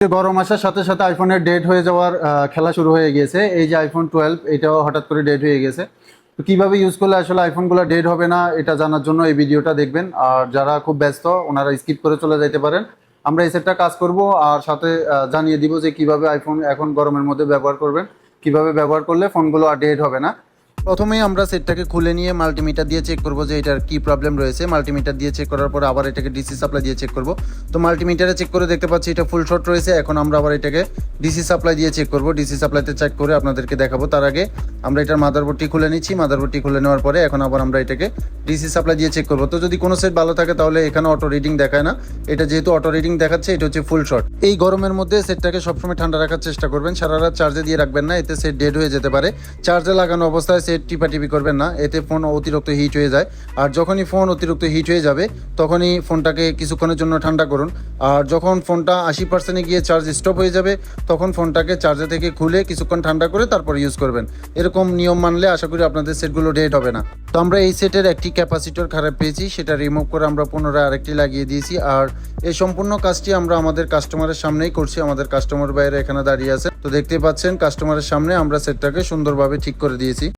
গরম আসার সাথে সাথে আইফোনের ডেট হয়ে যাওয়ার খেলা শুরু হয়ে গিয়েছে। এই যে আইফোন 12 এটাও হঠাৎ করে ডেট হয়ে গেছে। তো কিভাবে ইউজ করলে আসলে আইফোনগুলো ডেট হবে না এটা জানার জন্য এই ভিডিওটা দেখবেন। আর যারা খুব ব্যস্ত ওনারা স্কিপ করে চলে যেতে পারেন। আমরা এই সেটটা কাজ করব আর সাথে জানিয়ে দিব যে কিভাবে আইফোন এখন গরমের মধ্যে ব্যবহার করবেন, কিভাবে ব্যবহার করলে ফোনগুলো আর ডেট হবে না। প্রথমেই আমরা সেটটাকে খুলে নিয়ে মাল্টিমিটার দিয়ে চেক করব যে এটার কি প্রবলেম রয়েছে। মাল্টিমিটার দিয়ে চেক করার পর আবার এটাকে ডিসি সাপ্লাই দিয়ে চেক করব। তো মাল্টিমিটারে চেক করে দেখতে পাচ্ছি এটা ফুল শর্ট রয়েছে। এখন আমরা আবার এটাকে ডিসি সাপ্লাই দিয়ে চেক করব। ডিসি সাপ্লাইতে চেক করে আপনাদেরকে দেখাবো। তার আগে আমরা এটার মাদারবোর্ডটি খুলে নিচ্ছি। মাদারবোর্ডটি খুলে নেওয়ার পরে এখন আবার আমরা এটাকে ডিসি সাপ্লাই দিয়ে চেক করব। তো যদি কোনো সেট ভালো থাকে তাহলে এখানে অটো রিডিং দেখায় না, এটা যেহেতু অটো রিডিং দেখাচ্ছে এটা হচ্ছে ফুল শর্ট। এই গরমের মধ্যে সেটটাকে সবসময় ঠান্ডা রাখার চেষ্টা করবেন, সারা রাত চার্জে দিয়ে রাখবেন না, এতে সেট ডেড হয়ে যেতে পারে। চার্জে লাগানো অবস্থায় সেট টিপাটিপি করবেন না, এতে ফোন অতিরিক্ত হিট হয়ে যায়। আর যখনই ফোন অতিরিক্ত হিট হয়ে যাবে তখনই ফোনটাকে কিছুক্ষণের জন্য ঠান্ডা করুন। আর যখন ফোনটা 80% গিয়ে চার্জ স্টপ হয়ে যাবে তখন ফোনটাকে চার্জে থেকে খুলে কিছুক্ষণ ঠান্ডা করে তারপর ইউজ করবেন। এরকম নিয়ম মানলে আশা করি আপনাদের সেটগুলো ডেড হবে না। তো আমরা এই সেটের একটি ক্যাপাসিটর খারাপ পেয়েছি, সেটা রিমুভ করে আমরা পুনরায় আরেকটি লাগিয়ে দিয়েছি। আর এই সম্পূর্ণ কাজটি আমরা আমাদের কাস্টমারের সামনেই করছি। আমাদের কাস্টমার বাইরে এখানে দাঁড়িয়ে আছে, তো দেখতে পাচ্ছেন কাস্টমারের সামনে আমরা সেটটাকে সুন্দরভাবে ঠিক করে দিয়েছি।